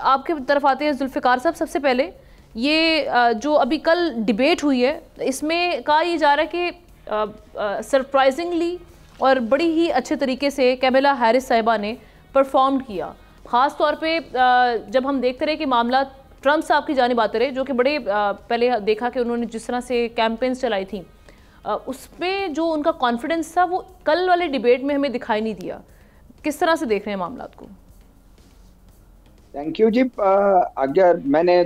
آپ کے طرف آتے ہیں ذوالفقار صاحب. سب سے پہلے یہ جو ابھی کل ڈیبیٹ ہوئی ہے اس میں کہا یہ جا رہا ہے کہ سرپرائزنگلی اور بڑی ہی اچھے طریقے سے کیملا ہیرس صاحبہ نے پرفارم کیا. خاص طور پہ جب ہم دیکھتے رہے کہ معاملات ٹرمپ صاحب کی جانب آتے رہے جو کہ بڑے پہلے دیکھا کہ انہوں نے جس طرح سے کیمپینز چلائی تھیں اس پہ جو ان کا کانفیڈنس تھا وہ کل والے ڈیبیٹ میں ہمیں دکھائی نہیں دیا. کس طرح سے دیکھ رہے ہیں معاملات کو؟ تھینک یو جی. اگر میں نے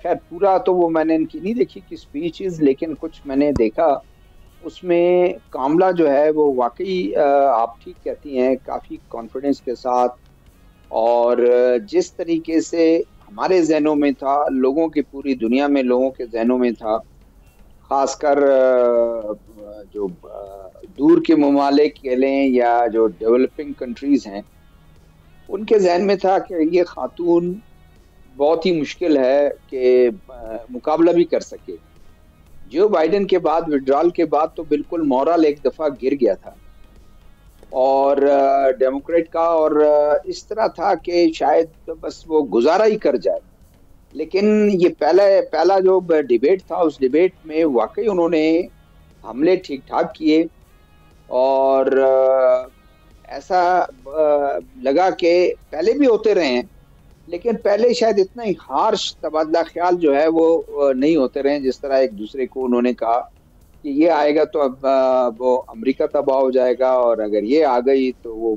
خیر پورا تو وہ میں نے ان کی نہیں دیکھی کہ اسپیچز، لیکن کچھ میں نے دیکھا اس میں کاملا جو ہے وہ واقعی آپ ٹھیک کہتی ہیں کافی کانفیڈنس کے ساتھ، اور جس طریقے سے ہمارے ذہنوں میں تھا، لوگوں کی پوری دنیا میں لوگوں کے ذہنوں میں تھا، خاص کر جو دور کے ممالک کہہ لیں یا جو ڈیولپنگ کنٹریز ہیں ان کے ذہن میں تھا کہ یہ خاتون بہت ہی مشکل ہے کہ مقابلہ بھی کر سکے. جو بائیڈن کے بعد وڈرال کے بعد تو بالکل مورل ایک دفعہ گر گیا تھا اور ڈیموکریٹ کا، اور اس طرح تھا کہ شاید بس وہ گزارا ہی کر جائے. لیکن یہ پہلا جو ڈیبیٹ تھا اس ڈیبیٹ میں واقعی انہوں نے حملے ٹھیک ٹھاک کیے، اور ایسا لگا کہ پہلے بھی ہوتے رہے ہیں لیکن پہلے شاید اتنا ہی ہارش تبادلہ خیال جو ہے وہ نہیں ہوتے رہے، جس طرح ایک دوسرے کو انہوں نے کہا کہ یہ آئے گا تو اب وہ امریکہ تباہ ہو جائے گا، اور اگر یہ آ گئی تو وہ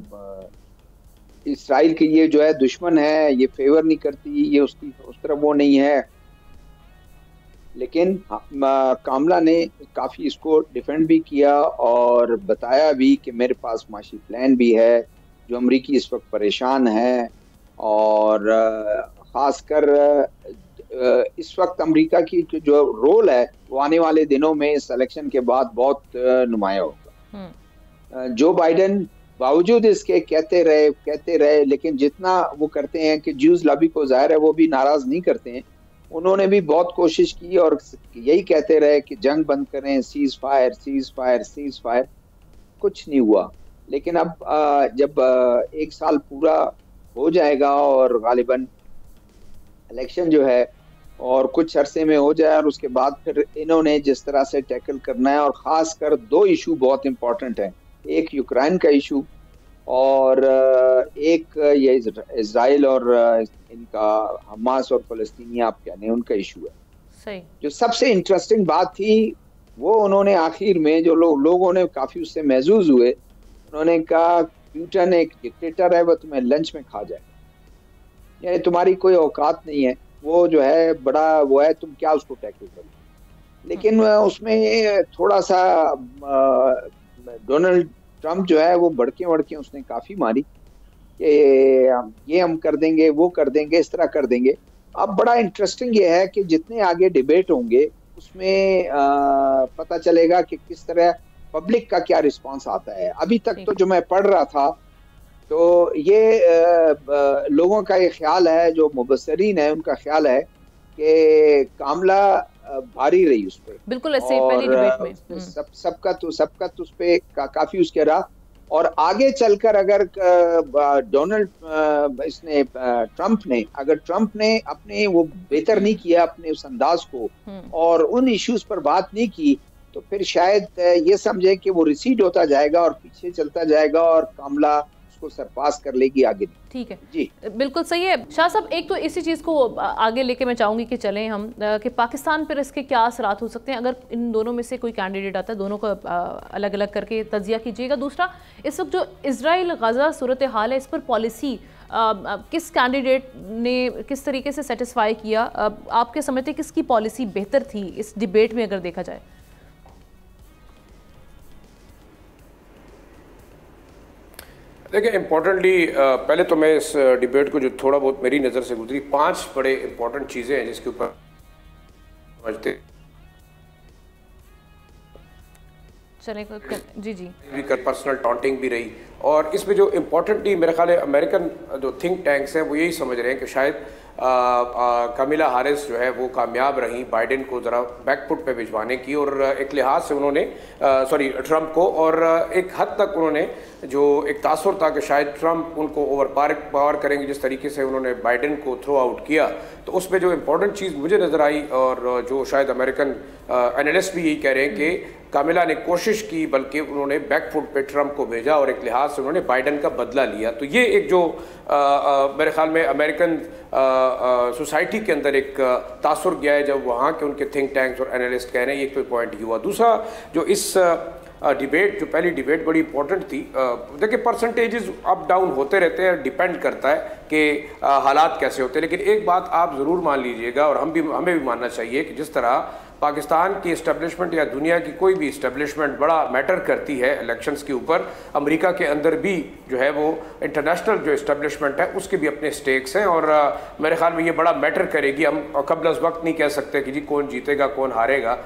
اسرائیل کی یہ جو ہے دشمن ہے، یہ فیور نہیں کرتی، یہ اس طرح وہ نہیں ہے. لیکن کاملا نے کافی اس کو ڈیفینڈ بھی کیا اور بتایا بھی کہ میرے پاس معاشی پلان بھی ہے جو امریکی اس وقت پریشان ہے، اور خاص کر اس وقت امریکہ کی جو رول ہے وہ آنے والے دنوں میں اس الیکشن کے بعد بہت نمایاں ہوگا. جو بائیڈن باوجود اس کے کہتے رہے لیکن جتنا وہ کرتے ہیں کہ جیوز لابی کو ظاہر ہے وہ بھی ناراض نہیں کرتے ہیں، انہوں نے بھی بہت کوشش کی اور یہی کہتے رہے کہ جنگ بند کریں، سیز فائر. کچھ نہیں ہوا. لیکن اب جب ایک سال پورا ہو جائے گا اور غالباً الیکشن جو ہے اور کچھ عرصے میں ہو جائے، اور اس کے بعد پھر انہوں نے جس طرح سے ٹیکل کرنا ہے، اور خاص کر دو ایشو بہت امپورٹنٹ ہیں، ایک یوکرائن کا ایشو اور ایک یہ اسرائیل اور ان کا حماس اور فلسطینی آپ کہہ لیں ان کا ایشو ہے. صحیح. جو سب سے انٹرسٹنگ بات تھی وہ انہوں نے آخر میں جو لوگوں نے کافی اس سے محظوظ ہوئے، انہوں نے کہا پیوٹن ایک ڈکٹیٹر ہے، وہ تمہیں لنچ میں کھا جائے، یعنی تمہاری کوئی اوقات نہیں ہے، وہ جو ہے بڑا وہ ہے، تم کیا اس کو ٹیکل کرو. لیکن اس میں تھوڑا سا ڈونلڈ ٹرمپ جو ہے وہ بڑکیں اس نے کافی ماری کہ یہ ہم کر دیں گے، وہ کر دیں گے، اس طرح کر دیں گے. اب بڑا انٹرسٹنگ یہ ہے کہ جتنے آگے ڈیبیٹ ہوں گے اس میں پتہ چلے گا کہ کس طرح پبلک کا کیا رسپانس آتا ہے. ابھی تک تو جو میں پڑھ رہا تھا تو یہ لوگوں کا یہ خیال ہے، جو مبصرین ہیں ان کا خیال ہے کہ کاملا بھاری رہی اس پہ، بالکل ایسے پہلی ڈیبیٹ میں سبقت اس پہ کافی اس کے رہا. اور آگے چل کر اگر ٹرمپ نے اپنے وہ بہتر نہیں کیا اپنے اس انداز کو اور ان ایشوز پر بات نہیں کی، تو پھر شاید یہ سمجھے کہ وہ ریسیڈ ہوتا جائے گا اور پیچھے چلتا جائے گا اور کاملا اس کو سرپاس کر لے گی آگے. ٹھیک ہے جی بالکل صحیح ہے. شاہ صاحب ایک تو اسی چیز کو آگے لے کے میں چاہوں گی کہ چلیں ہم کہ پاکستان پر اس کے کیا اثرات ہو سکتے ہیں اگر ان دونوں میں سے کوئی کینڈیڈیٹ آتا ہے، دونوں کو الگ الگ کر کے تجزیہ کیجیے گا. دوسرا اس وقت جو اسرائیل غزہ صورتحال ہے اس پر پالیسی کس کینڈیڈیٹ نے کس طریقے سے سیٹسفائی کیا؟ آپ کے سمجھتے کس کی پالیسی بہتر تھی اس ڈیبیٹ میں اگر دیکھا جائے؟ دیکھیں امپورٹنٹلی پہلے تو میں اس ڈیبیٹ کو جو تھوڑا بہت میری نظر سے گزری 5 بڑے امپورٹنٹ چیزیں ہیں جس کے اوپر سمجھتے چلیں جی پرسنل ٹانٹنگ بھی رہی اور اس میں جو امپورٹنٹلی میرے خیال ہے امریکن جو تھنک ٹینکس ہیں وہ یہی سمجھ رہے ہیں کہ شاید کمیلا ہیرس جو ہے وہ کامیاب رہیں بائیڈن کو ذرا بیک فٹ پہ بھجوانے کی، اور ایک لحاظ سے انہوں نے ٹرمپ کو، اور ایک حد تک انہوں نے جو ایک تاثر تھا کہ شاید ٹرمپ ان کو اوور پاور کریں گے جس طریقے سے انہوں نے بائیڈن کو تھرو آؤٹ کیا، تو اس میں جو امپورٹنٹ چیز مجھے نظر آئی اور جو شاید امریکن اینالسٹ بھی یہی کہہ رہے ہیں کہ کاملا نے کوشش کی بلکہ انہوں نے بیک فٹ پہ ٹرمپ کو بھیجا اور ایک لحاظ سے انہوں نے بائیڈن کا بدلہ لیا. تو یہ ایک جو میرے خیال میں امریکن سوسائٹی کے اندر ایک تاثر گیا ہے جب وہاں کے ان کے تھنک ٹینکس اور اینالسٹ کہہ رہے ہیں، ایک تو پوائنٹ یہ ہوا. دوسرا جو اس ڈیبیٹ، جو پہلی ڈیبیٹ بڑی امپورٹنٹ تھی، دیکھیں پرسنٹیجز اپ ڈاؤن ہوتے رہتے ہیں، ڈیپینڈ کرتا ہے کہ حالات کیسے ہوتے ہیں، لیکن ایک بات آپ ضرور مان لیجئے گا اور ہمیں بھی ماننا چاہیے کہ جس طرح پاکستان کی اسٹیبلشمنٹ یا دنیا کی کوئی بھی اسٹیبلشمنٹ بڑا میٹر کرتی ہے الیکشنز کے اوپر، امریکہ کے اندر بھی جو ہے وہ انٹرنیشنل جو اسٹیبلشمنٹ ہے اس کے بھی اپنے سٹیکس ہیں، اور میرے خیال میں یہ بڑا میٹر کرے گی. ہم قبل از وقت نہیں کہہ سکتے کہ جی کون جیتے گا کون ہارے گا،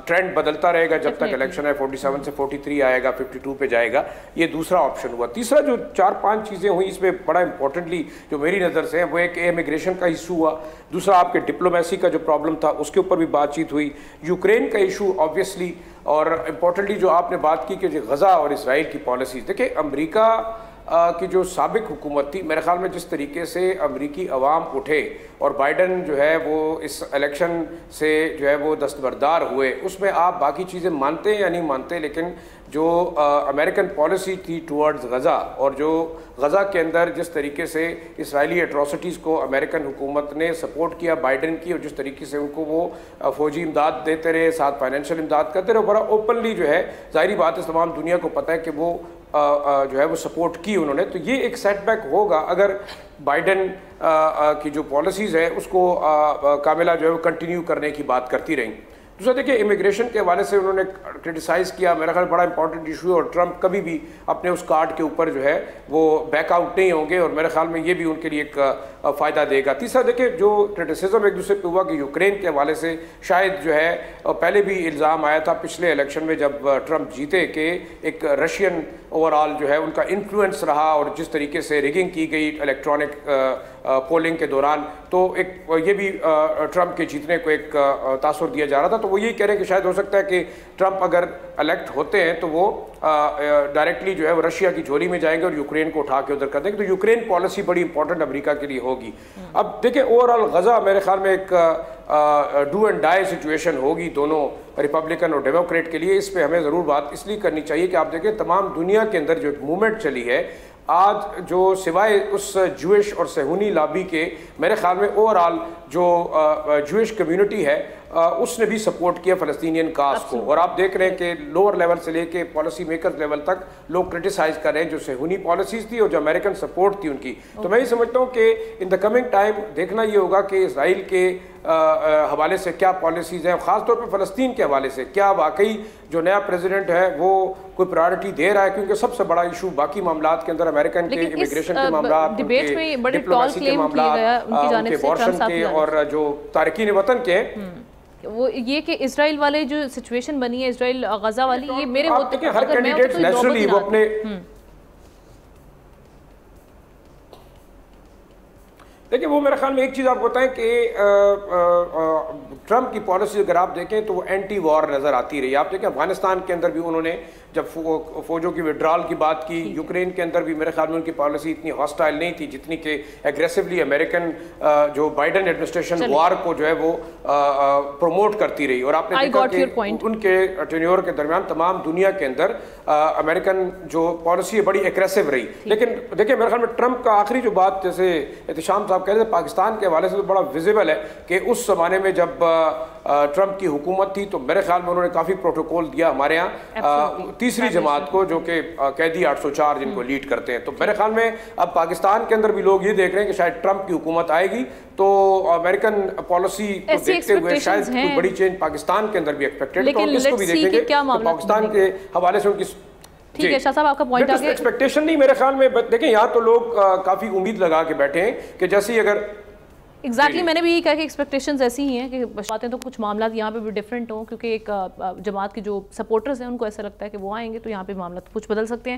ٹرینڈ بدلتا رہے گا جب تک الیکشن ہے. 47 سے 43 آئے گا، 52 پہ جائے گا. یہ دوسرا آپشن ہوا. تیسرا جو 4-5 چیزیں ہوئی اس میں بڑا امپورٹنٹلی جو میری نظر سے ہیں وہ ایک امیگریشن کا ایشو ہوا. دوسرا آپ کے ڈپلومیسی کا جو پرابلم تھا اس کے اوپر بھی بات چیت ہوئی. یوکرین کا ایشو آبویسلی، اور امپورٹنٹلی جو آپ نے بات کی کہ غزہ اور اسرائیل کی پالیسیز. دیکھیں امریکہ کی جو سابق حکومت تھی، میرے خیال میں جس طریقے سے امریکی عوام اٹھے اور بائیڈن جو ہے وہ اس الیکشن سے جو ہے وہ دستبردار ہوئے، اس میں آپ باقی چیزیں مانتے ہیں یا نہیں مانتے، لیکن جو امریکن پالیسی تھی ٹورڈز غزہ اور جو غزہ کے اندر جس طریقے سے اسرائیلی اٹراسٹیز کو امریکن حکومت نے سپورٹ کیا بائیڈن کی، اور جس طریقے سے ان کو وہ فوجی امداد دیتے رہے، ساتھ فائنینشیل امداد کرتے رہے، بڑا اوپنلی جو ہے ظاہری بات ہے تمام دنیا کو پتہ ہے کہ وہ جو ہے وہ سپورٹ کی انہوں نے. تو یہ ایک سیٹ بیک ہوگا اگر بائیڈن کی جو پالیسیز ہے اس کو کاملا جو ہے وہ کنٹینیو کرنے کی بات کرتی رہیں. دوسرا دیکھیں امیگریشن کے حوالے سے انہوں نے کرٹیسائز کیا، میرا خیال بڑا امپورٹنٹ ایشو ہے، اور ٹرمپ کبھی بھی اپنے اس کارڈ کے اوپر جو ہے وہ بیک آؤٹ نہیں ہوں گے، اور میرے خیال میں یہ بھی ان کے لیے ایک فائدہ دے گا. تیسرا دیکھیں جو کرٹیسزم ایک دوسرے پہ ہوا کہ یوکرین کے حوالے سے شاید جو ہے پہلے بھی الزام آیا تھا پچھلے الیکشن میں جب ٹرمپ جیتے کہ ایک رشین اوورآل جو ہے ان کا انفلوئنس رہا، اور جس طریقے سے ریگنگ کی گئی الیکٹرانک پولنگ کے دوران، تو ایک یہ بھی ٹرمپ کے جیتنے کو ایک تاثر دیا جا رہا تھا. تو وہ یہی کہہ رہے ہیں کہ شاید ہو سکتا ہے کہ ٹرمپ اگر الیکٹ ہوتے ہیں تو وہ ڈائریکٹلی جو ہے وہ رشیا کی جھولی میں جائیں گے اور یوکرین کو اٹھا کے ادھر کر دیں گے. تو یوکرین پالیسی بڑی امپورٹنٹ امریکہ کے لیے ہوگی. اب دیکھیں اوورآل غزہ میرے خیال میں ایک ڈو اینڈ ڈائی سچویشن ہوگی دونوں ریپبلکن اور ڈیموکریٹ کے لیے. اس پہ ہمیں ضرور بات اس لیے کرنی چاہیے کہ آپ دیکھیں تمام دنیا کے اندر جو ایک موومنٹ چلی ہے آج، جو سوائے اس جوئش اور صہیونی لابی کے، میرے خیال میں اوورآل جو جوئش کمیونٹی ہے اس نے بھی سپورٹ کیا فلسطینین کاز کو. اور آپ دیکھ رہے ہیں کہ لوور لیول سے لے کے پالیسی میکرز لیول تک لوگ کرٹیسائز کر رہے ہیں جو صہیونی پالیسیز تھی اور جو امریکن سپورٹ تھی ان کی. تو میں یہ سمجھتا ہوں کہ ان دا کمنگ ٹائم دیکھنا یہ ہوگا کہ اسرائیل کے حوالے سے کیا پالیسیز ہیں، خاص طور پہ فلسطین کے حوالے سے کیا واقعی جو نیا پریزیڈنٹ ہے وہ کوئی پرائرٹی دے رہا ہے، کیونکہ سب سے بڑا ایشو باقی معاملات کے اندر امریکن کے امیگریشن کے معاملات، ڈپلومیسی کے معاملات، ان کے بورشن کے، اور جو تارکین وطن کے وہ یہ کہ اسرائیل والے جو سچویشن بنی ہے اسرائیل غزہ والی، یہ میرے ہوتے ہیں ہر کینڈیڈیٹ نیچرلی وہ اپنے دیکھیں وہ میرے خیال میں ایک چیز آپ کو بتائیں کہ ٹرمپ کی پالیسی اگر آپ دیکھیں تو وہ اینٹی وار نظر آتی رہی. آپ دیکھیں افغانستان کے اندر بھی انہوں نے جب فوجوں کی وڈرال کی بات کی، یوکرین کے اندر بھی میرے خیال میں ان کی پالیسی اتنی ہاسٹائل نہیں تھی جتنی کہ aggressively American Joe Biden administration war کو جو ہے وہ پروموٹ کرتی رہی. اور آپ نے دیکھا کہ ان کے ٹینیور کے درمیان تمام دنیا کے اندر امریکن جو پالیسی ہے بڑی ایگریسو رہی. لیکن دیکھیں میرے خیال میں ٹرمپ کا آخری جو بات جیسے احتشام صاحب کہہ رہے تھے پاکستان کے حوالے سے تو بڑا ویزیبل ہے کہ اس زمانے میں جب ٹرمپ کی حکومت تھی تو میرے خیال میں انہوں نے کافی پروٹوکول دیا ہمارے ہاں تیسری جماعت کو جو کہ قیدی 804 جن کو لیڈ کرتے ہیں. تو میرے خیال میں اب پاکستان کے اندر بھی لوگ یہ دیکھ رہے ہیں کہ شاید ٹرمپ کی حکومت آئے گی تو امریکن پالیسی کو دیکھتے ہوئے شاید کوئی بڑی چینج پاکستان کے اندر بھی ایکسپیکٹڈ ہے. تو اس کو بھی دیکھیں گے پاکستان کے حوالے سے ان کی ٹھیک ہے. شاہ صاحب آپ کا پوائنٹ آگے ایکسپیکٹیشن نہیں میرے خیال میں دیکھیں یہاں تو لوگ کافی امید لگا کے بیٹھے ہیں کہ جیسے اگر ایگزیکٹلی میں نے بھی یہی کہا کہ ایکسپیکٹیشنز ایسی ہی ہیں کہ باتیں تو کچھ معاملات یہاں پہ بھی ڈفرینٹ ہوں کیونکہ ایک جماعت کے جو سپورٹرز ہیں ان کو ایسا لگتا ہے کہ وہ آئیں گے تو یہاں پہ معاملات کچھ بدل سکتے ہیں.